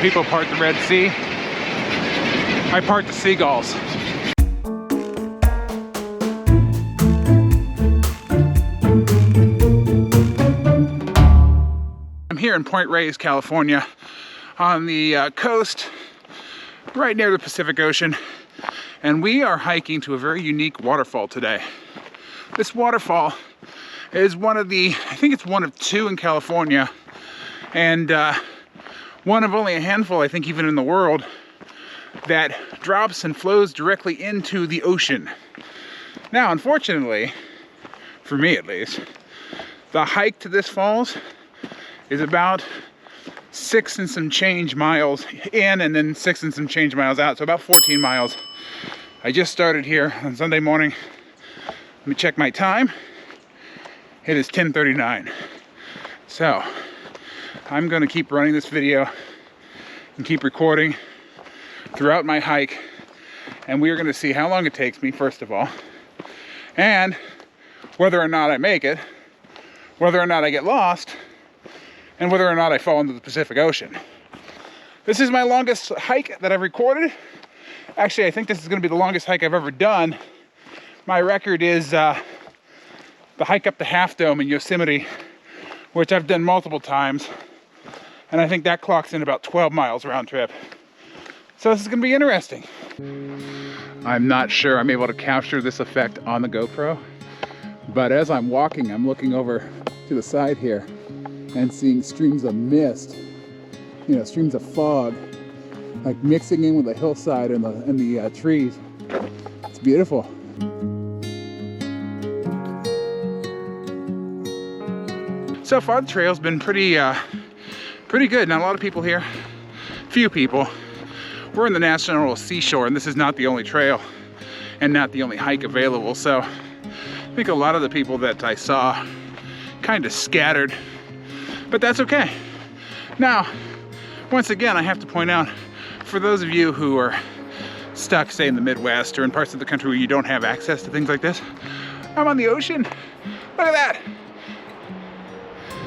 people part the Red Sea. I part the seagulls. I'm here in Point Reyes, California, on the coast, right near the Pacific Ocean, and we are hiking to a very unique waterfall today. This waterfall is one of the, I think it's one of two in California, and one of only a handful, I think even in the world, that drops and flows directly into the ocean. Now, unfortunately, for me at least, the hike to this falls is about 6 and some change miles in, and then 6 and some change miles out, so about 14 miles. I just started here on Sunday morning. Let me check my time. It is 10:39. So I'm going to keep running this video and keep recording throughout my hike, and we are going to see how long it takes me, first of all, and whether or not I make it, whether or not I get lost, and whether or not I fall into the Pacific Ocean. This is my longest hike that I've recorded. Actually, I think this is going to be the longest hike I've ever done. My record is the hike up the Half Dome in Yosemite, which I've done multiple times, and I think that clocks in about 12 miles round trip. So this is going to be interesting. I'm not sure I'm able to capture this effect on the GoPro, but as I'm walking, I'm looking over to the side here and seeing streams of mist, you know, streams of fog, like mixing in with the hillside and the trees. It's beautiful. So far, the trail's been pretty good. Not a lot of people here, few people. We're in the National Seashore, and this is not the only trail and not the only hike available. So I think a lot of the people that I saw kind of scattered, but that's okay. Now, once again, I have to point out, for those of you who are stuck, say, in the Midwest or in parts of the country where you don't have access to things like this, I'm on the ocean. Look at that.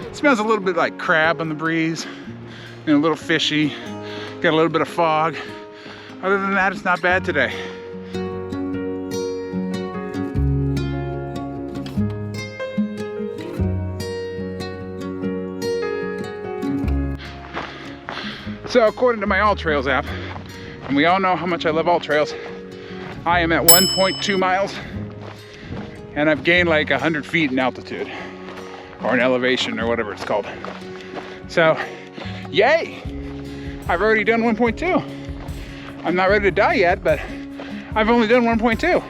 It smells a little bit like crab on the breeze, and a little fishy. Got a little bit of fog. Other than that, it's not bad today. So according to my All Trails app, and we all know how much I love All Trails, I am at 1.2 miles, and I've gained like 100 feet in altitude, or in elevation, or whatever it's called. So, yay! I've already done 1.2. I'm not ready to die yet, but I've only done 1.2.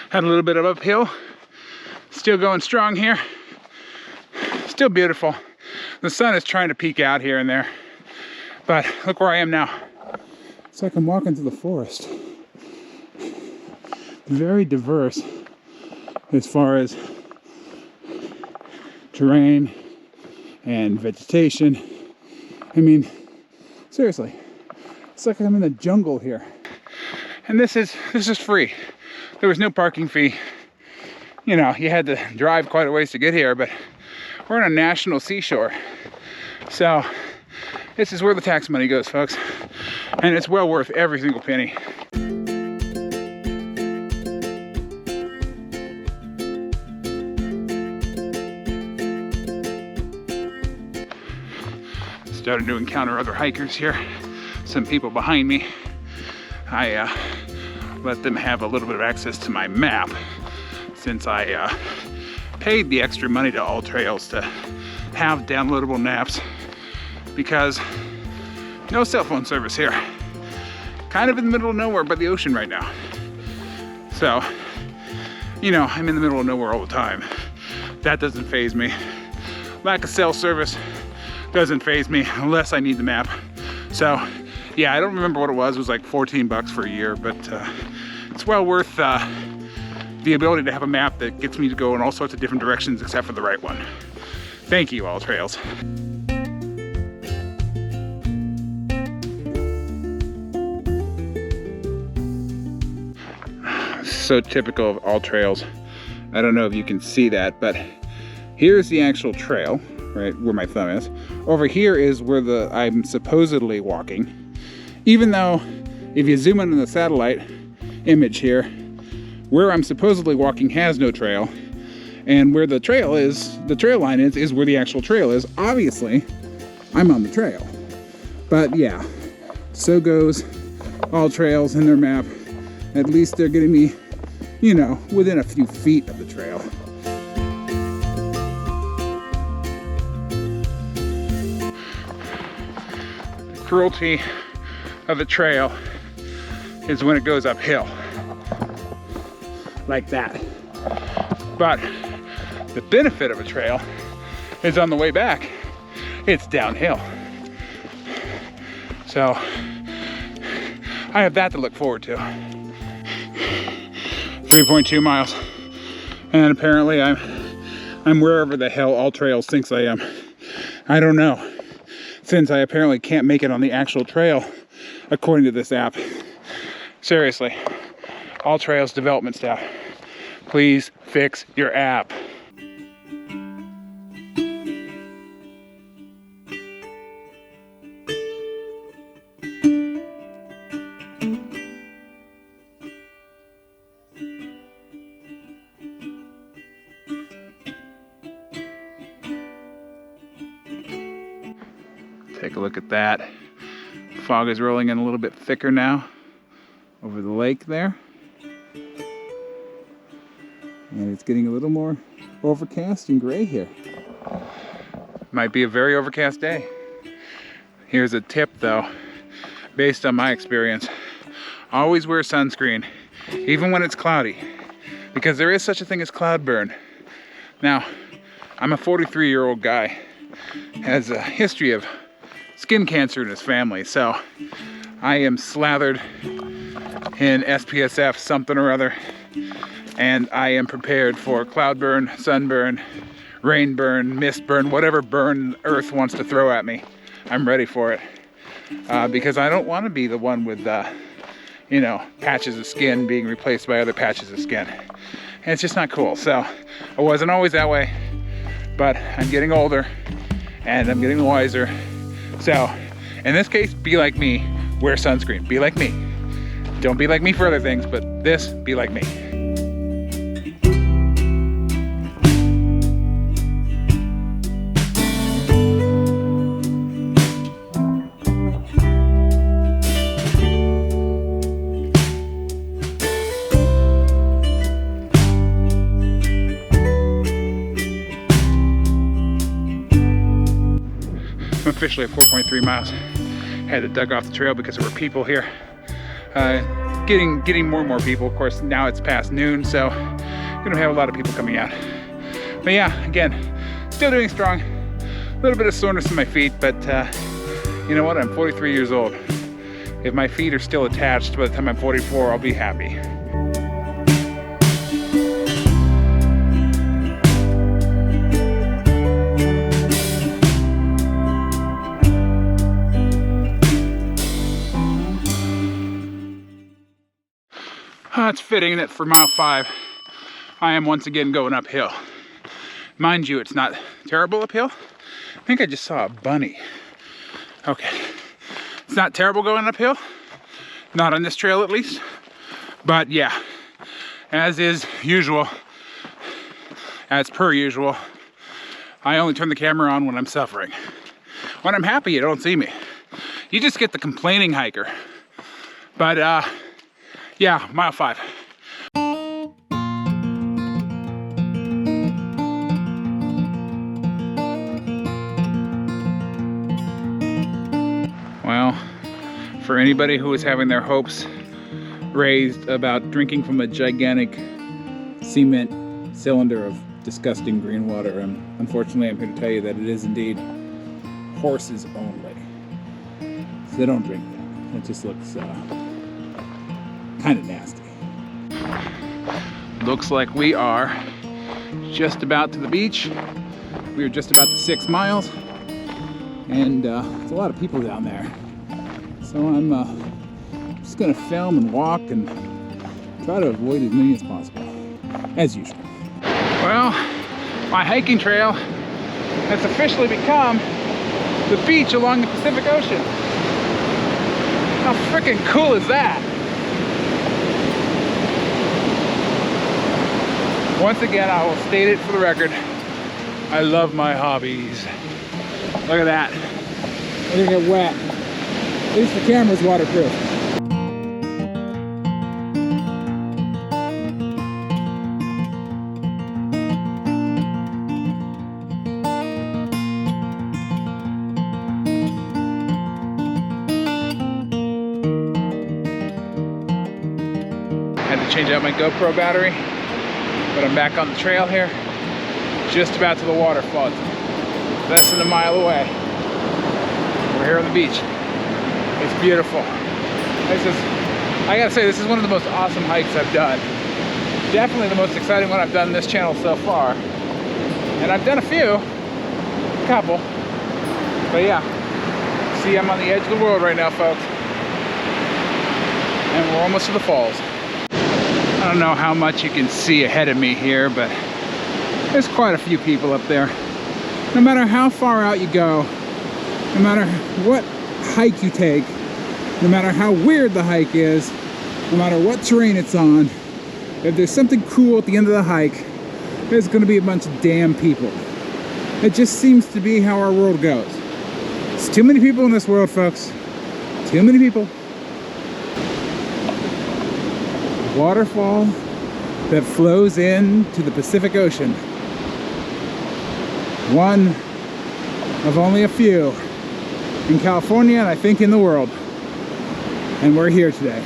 Had a little bit of uphill. Still going strong here. Still beautiful. The sun is trying to peek out here and there, but look where I am now. It's like I'm walking through the forest. Very diverse as far as terrain and vegetation. I mean, seriously, it's like I'm in the jungle here. And this is free. There was no parking fee. You know, you had to drive quite a ways to get here, but we're on a national seashore. So this is where the tax money goes, folks. And it's well worth every single penny. Started to encounter other hikers here. Some people behind me. I let them have a little bit of access to my map, since I paid the extra money to All Trails to have downloadable maps, because no cell phone service here. Kind of in the middle of nowhere by the ocean right now. So, you know, I'm in the middle of nowhere all the time. That doesn't faze me. Lack of cell service doesn't faze me unless I need the map. So yeah, I don't remember what it was like 14 bucks for a year, but it's well worth the ability to have a map that gets me to go in all sorts of different directions except for the right one. Thank you, All Trails. so typical of all trails. I don't know if you can see that, but here's the actual trail, right where my thumb is. Over here is where I'm supposedly walking. Even though if you zoom in on the satellite image here, where I'm supposedly walking has no trail. And where the trail line is where the actual trail is. Obviously, I'm on the trail. But yeah, so goes all trails in their map. At least they're getting me, you know, within a few feet of the trail. The cruelty of the trail is when it goes uphill. Like that. But the benefit of a trail is on the way back, it's downhill. So I have that to look forward to. 3.2 miles. And apparently I'm wherever the hell All Trails thinks I am. I don't know. Since I apparently can't make it on the actual trail, according to this app. Seriously, All Trails development staff, please fix your app. Take a look at that. Fog is rolling in a little bit thicker now over the lake there. And it's getting a little more overcast and gray here. Might be a very overcast day. Here's a tip though, based on my experience. Always wear sunscreen, even when it's cloudy, because there is such a thing as cloud burn. Now, I'm a 43-year-old guy, has a history of skin cancer in his family, so I am slathered in SPSF something or other, and I am prepared for cloud burn, sunburn, rain burn, mist burn, whatever burn Earth wants to throw at me. I'm ready for it, because I don't want to be the one with you know, patches of skin being replaced by other patches of skin. And it's just not cool. So I wasn't always that way, but I'm getting older and I'm getting wiser. So in this case, be like me, wear sunscreen, be like me. Don't be like me for other things, but this, be like me. I'm officially at 4.3 miles. Had to dug off the trail because there were people here. Getting more and more people. Of course, now it's past noon, so we don't have a lot of people coming out. But yeah, again, still doing strong. A little bit of soreness in my feet, but you know what? I'm 43 years old. If my feet are still attached by the time I'm 44, I'll be happy. It's fitting that for mile 5, I am once again going uphill. Mind you, it's not terrible uphill. I think I just saw a bunny. Okay, it's not terrible going uphill. Not on this trail at least. But yeah, as is usual, as per usual, I only turn the camera on when I'm suffering. When I'm happy, you don't see me. You just get the complaining hiker. But yeah, mile 5. Well, for anybody who is having their hopes raised about drinking from a gigantic cement cylinder of disgusting green water, unfortunately I'm here to tell you that it is indeed horses only. So don't drink that. It just looks kind of nasty. Looks like we are just about to the beach. We are just about to 6 miles, and there's a lot of people down there. So I'm just gonna film and walk and try to avoid as many as possible, as usual. Well, my hiking trail has officially become the beach along the Pacific Ocean. How freaking cool is that? Once again, I will state it for the record, I love my hobbies. Look at that. It's gonna get wet. At least the camera's waterproof. Had to change out my GoPro battery, but I'm back on the trail here, just about to the waterfall. It's less than a mile away. We're here on the beach. It's beautiful. I gotta say, this is one of the most awesome hikes I've done. Definitely the most exciting one I've done on this channel so far. And I've done a couple. But yeah, see, I'm on the edge of the world right now, folks. And we're almost to the falls. I don't know how much you can see ahead of me here, but there's quite a few people up there. No matter how far out you go, no matter what hike you take, no matter how weird the hike is, no matter what terrain it's on, if there's something cool at the end of the hike, there's going to be a bunch of damn people. It just seems to be how our world goes. There's too many people in this world, folks. Too many people. Waterfall that flows into the Pacific Ocean. One of only a few in California, and I think in the world. And we're here today.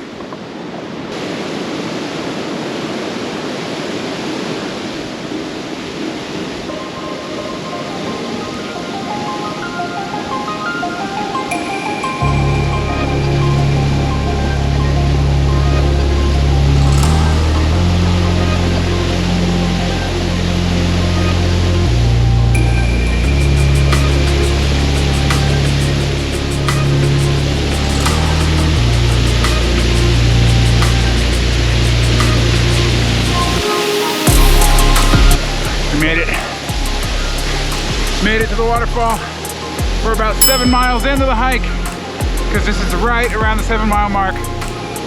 Made it to the waterfall. We're about 7 miles into the hike, because this is right around the 7-mile mark,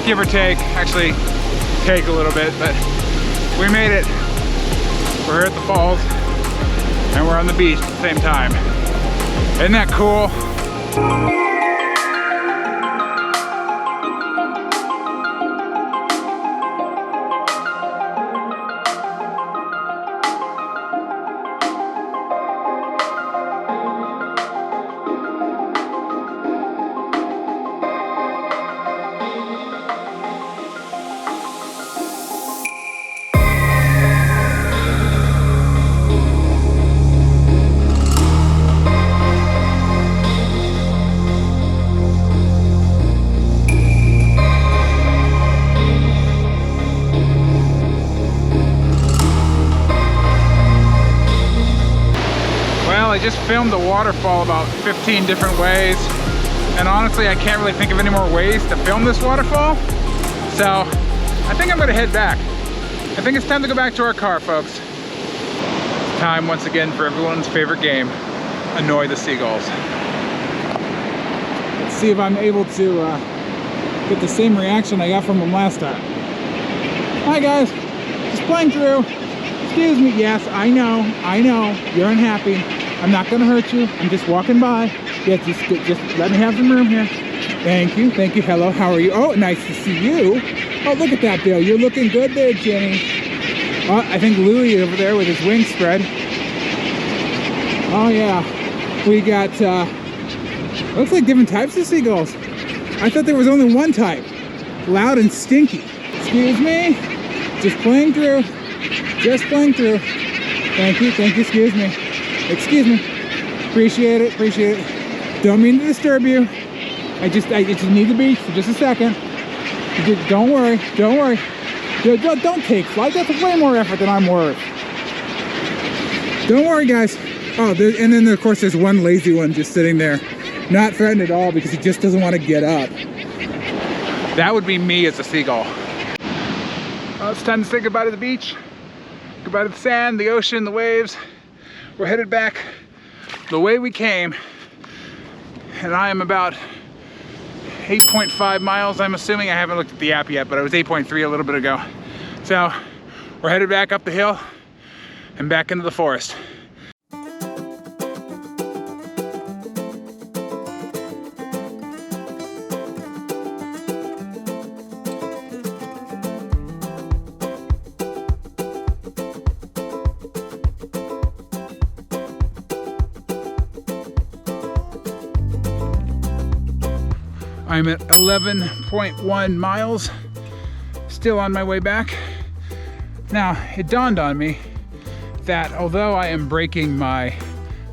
give or take. Actually, take a little bit, but we made it. We're here at the falls, and we're on the beach at the same time. Isn't that cool? I just filmed the waterfall about 15 different ways, and honestly I can't really think of any more ways to film this waterfall, so I think I'm gonna head back. I think it's time to go back to our car, folks. It's time once again for everyone's favorite game, annoy the seagulls. Let's see if I'm able to get the same reaction I got from them last time. Hi guys, just playing through. Excuse me, yes, I know, you're unhappy. I'm not gonna hurt you. I'm just walking by. Yeah, just let me have some room here. Thank you. Hello, how are you? Oh, nice to see you. Oh, look at that, Bill. You're looking good there, Jenny. Oh, I think Louie over there with his wings spread. Oh yeah, we got looks like different types of seagulls. I thought there was only one type. Loud and stinky. Excuse me. Just playing through. Thank you. Excuse me. Appreciate it. Don't mean to disturb you. I just need the beach for just a second. Don't worry. Don't take flight. That's way more effort than I'm worth. Don't worry, guys. Oh, and then of course there's one lazy one just sitting there, not threatened at all because he just doesn't want to get up. That would be me as a seagull. Well, it's time to say goodbye to the beach, goodbye to the sand, the ocean, the waves. We're headed back the way we came, and I am about 8.5 miles, I'm assuming. I haven't looked at the app yet, but I was 8.3 a little bit ago. So we're headed back up the hill and back into the forest. I'm at 11.1 miles, still on my way back. Now, it dawned on me that although I am breaking my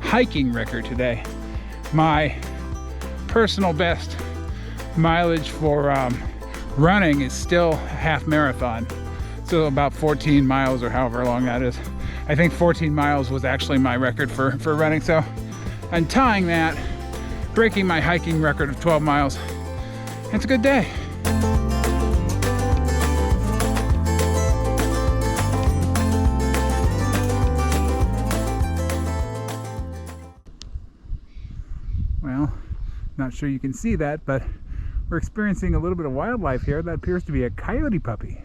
hiking record today, my personal best mileage for running is still a half marathon. So about 14 miles or however long that is. I think 14 miles was actually my record for running. So I'm tying that, breaking my hiking record of 12 miles. It's a good day. Well, not sure you can see that, but we're experiencing a little bit of wildlife here. That appears to be a coyote puppy.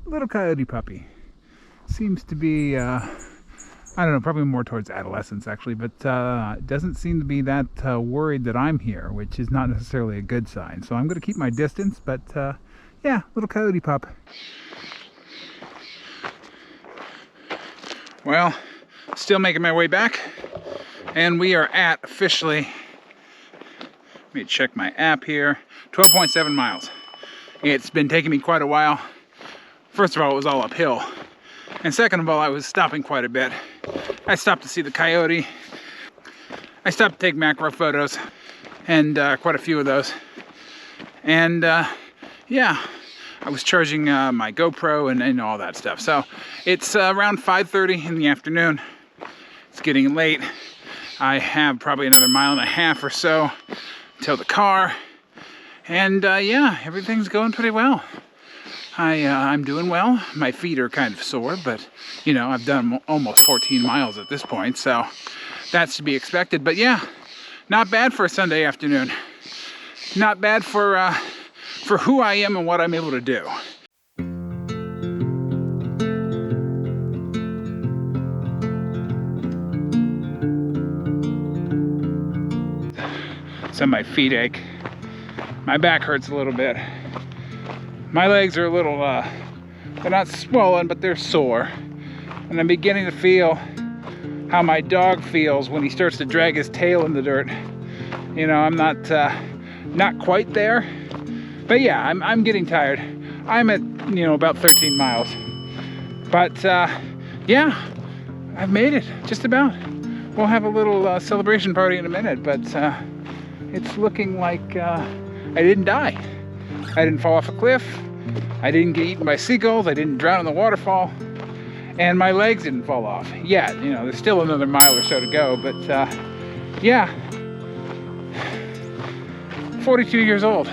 A little coyote puppy. Seems to be, I don't know, probably more towards adolescence actually, but doesn't seem to be that worried that I'm here, which is not necessarily a good sign. So I'm going to keep my distance, but yeah, little coyote pup. Well, still making my way back, and we are at officially, let me check my app here, 12.7 miles. It's been taking me quite a while. First of all, it was all uphill. And second of all, I was stopping quite a bit. I stopped to see the coyote. I stopped to take macro photos, and quite a few of those. And yeah, I was charging my GoPro and all that stuff. So it's around 5:30 in the afternoon. It's getting late. I have probably another 1.5 miles or so till the car. And yeah, everything's going pretty well. I'm doing well. My feet are kind of sore, but you know, I've done almost 14 miles at this point, so that's to be expected. But yeah, not bad for a Sunday afternoon. Not bad for who I am and what I'm able to do. So my feet ache. My back hurts a little bit. My legs are a little, they're not swollen, but they're sore. And I'm beginning to feel how my dog feels when he starts to drag his tail in the dirt. You know, I'm not quite there, but yeah, I'm getting tired. I'm at, you know, about 13 miles. But yeah, I've made it, just about. We'll have a little celebration party in a minute, but it's looking like I didn't die. I didn't fall off a cliff. I didn't get eaten by seagulls. I didn't drown in the waterfall. And my legs didn't fall off yet. You know, there's still another 1 mile or so to go. But yeah, 42 years old.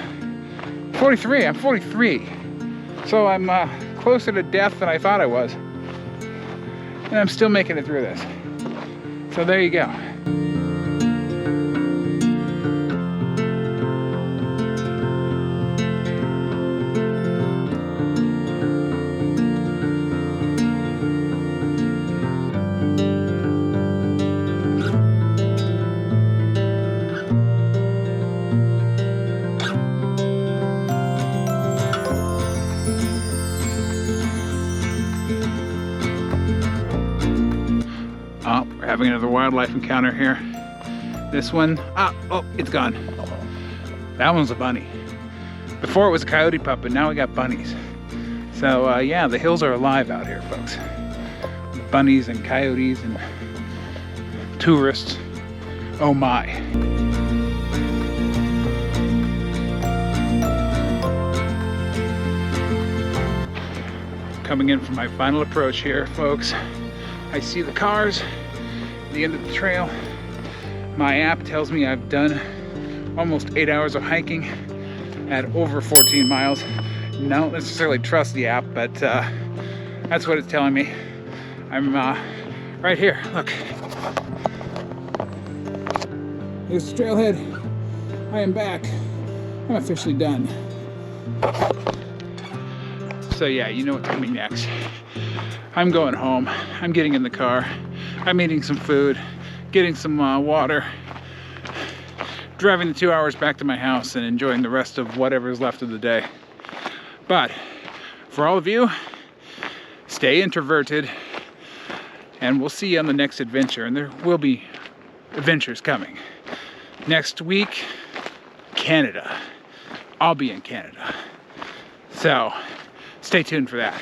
43, I'm 43. So I'm closer to death than I thought I was. And I'm still making it through this. So there you go. Oh, we're having another wildlife encounter here. This one, oh, it's gone. That one's a bunny. Before it was a coyote pup, but now we got bunnies. So yeah, the hills are alive out here, folks. Bunnies and coyotes and tourists. Oh my. Coming in for my final approach here, folks. I see the cars, the end of the trail. My app tells me I've done almost 8 hours of hiking at over 14 miles. don't necessarily trust the app, but that's what it's telling me. I'm right here, look. Here's the trailhead. I am back. I'm officially done. So yeah, you know what's coming next. I'm going home. I'm getting in the car. I'm eating some food, getting some water, driving the 2 hours back to my house and enjoying the rest of whatever's left of the day. But for all of you, stay introverted, and we'll see you on the next adventure. And there will be adventures coming. Next week, Canada. I'll be in Canada. So stay tuned for that.